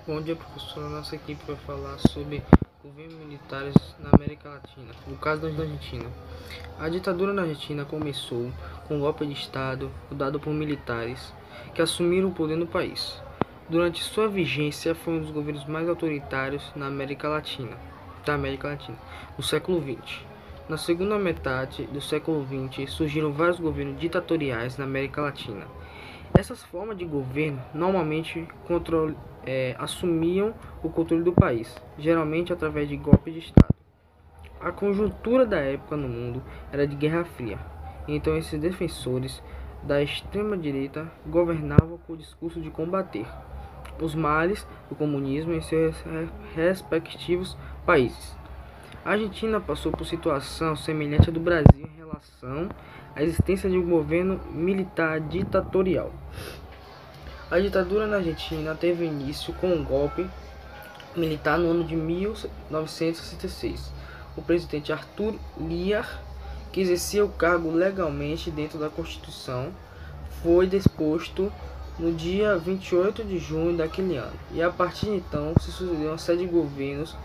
Bom dia, professor. A nossa equipe vai falar sobre governos militares na América Latina. No caso da Argentina, a ditadura na Argentina começou com um golpe de Estado dado por militares que assumiram o poder no país. Durante sua vigência, foi um dos governos mais autoritários da América Latina, no século XX. Na segunda metade do século XX, surgiram vários governos ditatoriais na América Latina. Essas formas de governo normalmente assumiam o controle do país, geralmente através de golpes de Estado. A conjuntura da época no mundo era de Guerra Fria, então esses defensores da extrema-direita governavam com o discurso de combater os males do comunismo em seus respectivos países. A Argentina passou por situação semelhante à do Brasil em relação à existência de um governo militar ditatorial. A ditadura na Argentina teve início com um golpe militar no ano de 1966. O presidente Artur Illia, que exercia o cargo legalmente dentro da Constituição, foi deposto no dia 28 de junho daquele ano, e a partir de então se sucedeu uma série de governos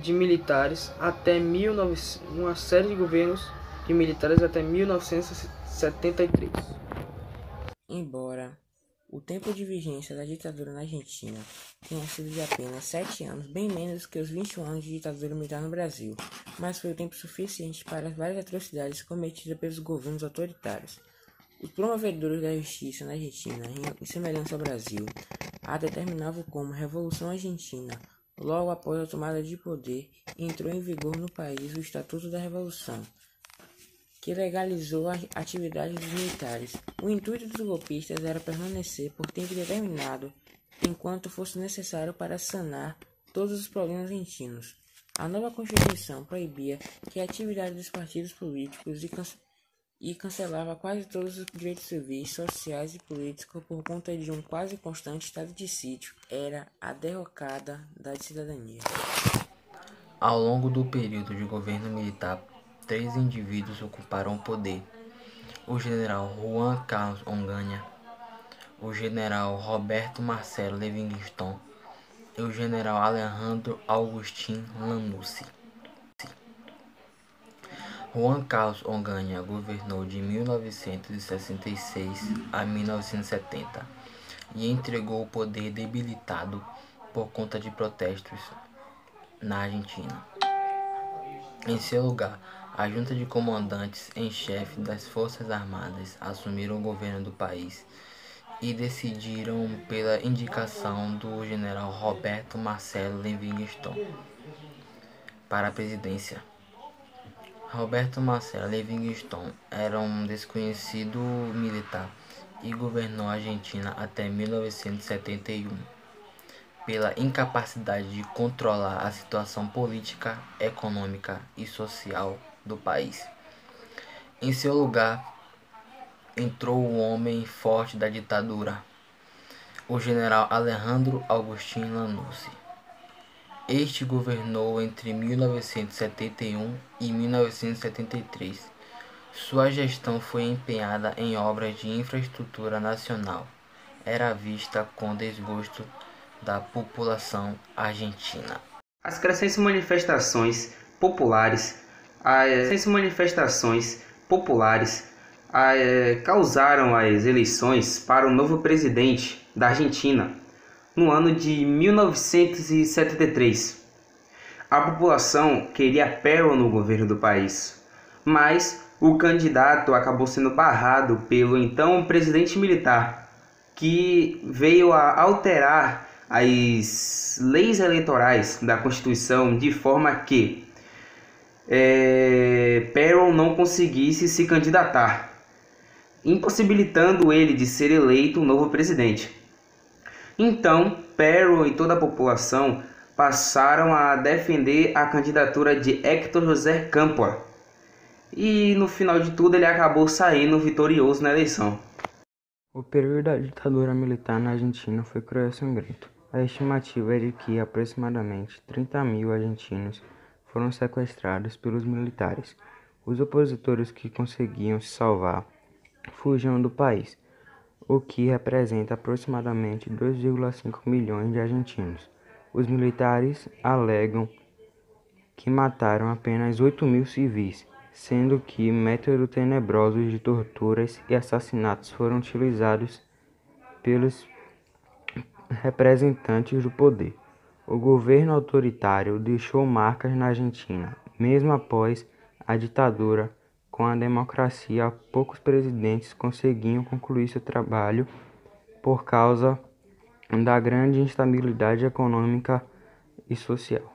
de militares até 1973. Embora o tempo de vigência da ditadura na Argentina tenha sido de apenas 7 anos, bem menos que os 21 anos de ditadura militar no Brasil, mas foi o tempo suficiente para as várias atrocidades cometidas pelos governos autoritários. Os promovedores da justiça na Argentina, em semelhança ao Brasil, a determinavam como Revolução Argentina. Logo após a tomada de poder, entrou em vigor no país o Estatuto da Revolução, que legalizou a atividade dos militares. O intuito dos golpistas era permanecer por tempo determinado, enquanto fosse necessário para sanar todos os problemas argentinos. A nova Constituição proibia que a atividade dos partidos políticos e cancelava quase todos os direitos civis, sociais e políticos por conta de um quase constante estado de sítio. Era a derrocada da cidadania. Ao longo do período de governo militar, 3 indivíduos ocuparam o poder: o general Juan Carlos Onganía, o general Roberto Marcelo Levingston e o general Alejandro Agustín Lanusse. Juan Carlos Onganía governou de 1966 a 1970 e entregou o poder debilitado por conta de protestos na Argentina. Em seu lugar, a junta de comandantes em chefe das Forças Armadas assumiram o governo do país e decidiram pela indicação do general Roberto Marcelo Levingston para a presidência. Roberto Marcelo Levingston era um desconhecido militar e governou a Argentina até 1971. Pela incapacidade de controlar a situação política, econômica e social do país. Em seu lugar, entrou o homem forte da ditadura, o general Alejandro Agustín Lanusse. Este governou entre 1971 e 1973. Sua gestão foi empenhada em obras de infraestrutura nacional. Era vista com desgosto da população argentina. As crescentes manifestações populares causaram as eleições para o novo presidente da Argentina no ano de 1973. A população queria Perón no governo do país, mas o candidato acabou sendo barrado pelo então presidente militar, que veio a alterar as leis eleitorais da Constituição de forma que Perón não conseguisse se candidatar, impossibilitando ele de ser eleito o novo presidente. Então, Perón e toda a população passaram a defender a candidatura de Héctor José Campoy, e no final de tudo ele acabou saindo vitorioso na eleição. O período da ditadura militar na Argentina foi cruel e sangrento. A estimativa é de que aproximadamente 30.000 argentinos foram sequestrados pelos militares. Os opositores que conseguiam se salvar fugiam do país. o que representa aproximadamente 2,5 milhões de argentinos. Os militares alegam que mataram apenas 8.000 civis, sendo que métodos tenebrosos de torturas e assassinatos foram utilizados pelos representantes do poder. O governo autoritário deixou marcas na Argentina, mesmo após a ditadura. Com a democracia, poucos presidentes conseguiam concluir seu trabalho por causa da grande instabilidade econômica e social.